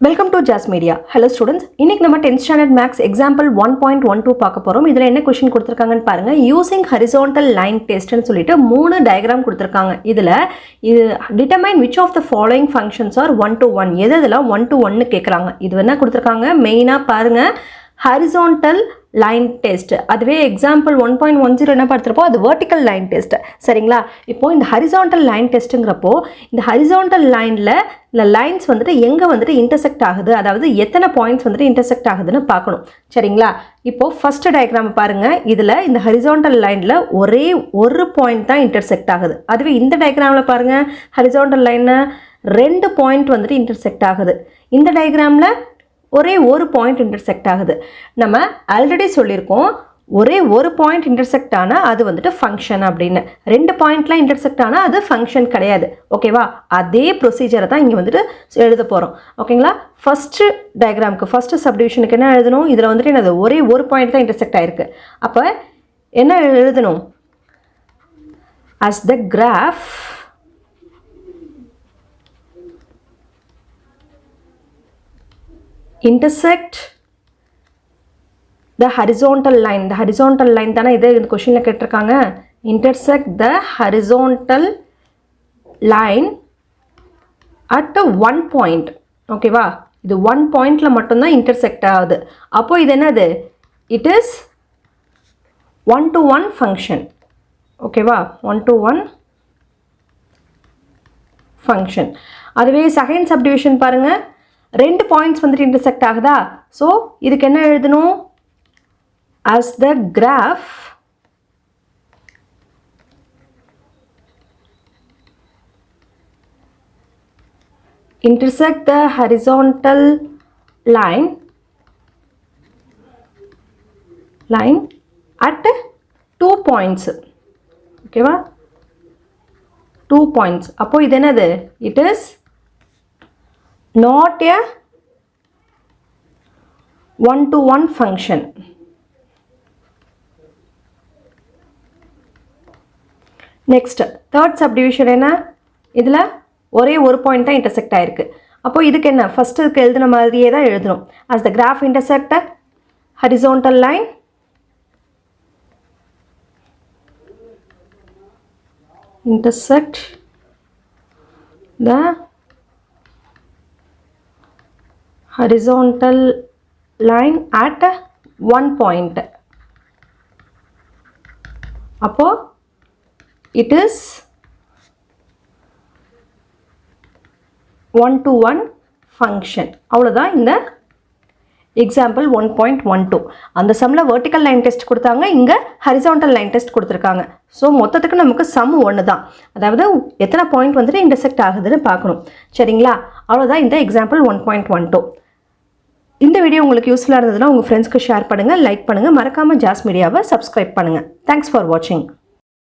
Welcome to Jazz media. Hello students, இன்னைக்கு நம்ம 10th standard maths example 1.12 பார்க்க போகிறோம். இதில் என்ன கொஸ்டின் கொடுத்துருக்காங்கன்னு பாருங்கள். யூசிங் ஹரிசாண்டல் லைன் டெஸ்ட்னு சொல்லிட்டு 3 டயக்ராம் கொடுத்துருக்காங்க. இதில் இது determine which of the following functions are 1 to 1, எது இதெல்லாம் 1 to 1 கேட்குறாங்க. இது என்ன கொடுத்துருக்காங்க, மெயினாக பாருங்கள் ஹரிசாண்டல் லைன் டெஸ்ட். அதுவே எக்ஸாம்பிள் 1.10 என்ன பார்த்துருப்போம், அது வெர்டிக்கல் லைன் டெஸ்ட். சரிங்களா? இப்போது இந்த ஹரிசாண்டல் லைன் டெஸ்ட்டுங்கிறப்போ இந்த ஹரிசாண்டல் லைனில் இந்த லைன்ஸ் வந்துட்டு எங்கே வந்துட்டு இன்டர்செக்ட் ஆகுது, அதாவது எத்தனை பாயிண்ட்ஸ் வந்துட்டு இன்டர்செக்ட் ஆகுதுன்னு பார்க்கணும். சரிங்களா? இப்போது ஃபஸ்ட்டு டயக்ராம் பாருங்கள். இதில் இந்த ஹரிசாண்டல் லைனில் ஒரே ஒரு பாயிண்ட் தான் இன்டர்செக்ட் ஆகுது. அதுவே இந்த டயக்ராமில் பாருங்கள், ஹரிசாண்டல் லைனில் 2 பாயிண்ட் வந்துட்டு இன்டர்செக்ட் ஆகுது. இந்த டயக்ராமில் ஒரே ஒரு பாயிண்ட் இன்டர்செக்ட் ஆகுது. நம்ம ஆல்ரெடி சொல்லியிருக்கோம், ஒரே ஒரு பாயிண்ட் இன்டர்செக்ட் ஆனால் அது வந்துட்டு ஃபங்க்ஷன் அப்படின்னு. 2 பாயிண்ட்லாம் இன்டர்செக்ட் ஆனால் அது ஃபங்க்ஷன் கிடையாது. ஓகேவா? அதே ப்ரொசீஜரை தான் இங்கே வந்துட்டு எழுத போகிறோம். ஓகேங்களா? ஃபஸ்ட்டு டயக்ராமுக்கு ஃபஸ்ட்டு சப்டிவிஷனுக்கு என்ன எழுதணும், இதில் வந்துட்டு என்னது, ஒரே ஒரு பாயிண்ட் தான் இன்டர்செக்ட் ஆகிருக்கு. அப்போ என்ன எழுதணும், as the graph intersect the horizontal line. the horizontal line தானே இது இந்த கொஸ்டினில் கேட்டிருக்காங்க. intersect the horizontal line at one point. ஓகேவா? இது 1 பாயிண்டில் மட்டும்தான் இன்டர்செக்ட் ஆகுது. அப்போது இது என்னது, it is 1 to 1 function. ஓகேவா? 1 to 1 function. அதுவே செகண்ட் சப்டிவிஷன் பாருங்கள், 2 பாயிண்ட்ஸ் வந்துட்டு இன்டர்செக்ட் ஆகுதா. ஸோ இதுக்கு என்ன எழுதணும், as the graph intersect the horizontal line at 2 points. ஓகேவா? 2 points. அப்போ இது என்னது, it is not a 1 to 1 function. Next third subdivision என்ன, இதில் ஒரே ஒரு பாயிண்ட் தான் இன்டர்செக்ட் ஆகிருக்கு. அப்போது இதுக்கு என்ன, ஃபஸ்ட்டு இதுக்கு எழுதின மாதிரியே தான் எழுதணும். as the graph intersect a horizontal line intersect the horizontal line at 1 point. அப்போ it is 1 to 1 function. அவ்வளோதான் இந்த எக்ஸாம்பிள் 1.12. அந்த சம்மில் வெர்டிக்கல் லைன் டெஸ்ட் கொடுத்தாங்க, இங்கே ஹரிசாண்டல் லைன் டெஸ்ட் கொடுத்துருக்காங்க. ஸோ மொத்தத்துக்கு நமக்கு சம் ஒன்று தான், அதாவது எத்தனை பாயிண்ட் வந்துட்டு இன்டர்செக்ட் ஆகுதுன்னு பார்க்கணும். சரிங்களா? அவ்வளோதான் இந்த எக்ஸாம்பிள் 1.12. இந்த வீடியோ உங்களுக்கு யூஸ்ஃபுல்லாக இருந்ததுன்னா உங்கள் ஃப்ரெண்ட்ஸ்க்கு ஷேர் பண்ணுங்கள், லைக் பண்ணுங்கள், மறக்காமல் ஜாஸ் மீடியாவை சப்ஸ்கிரைப் பண்ணுங்கள். தேங்க்ஸ் ஃபார் வாட்சிங்.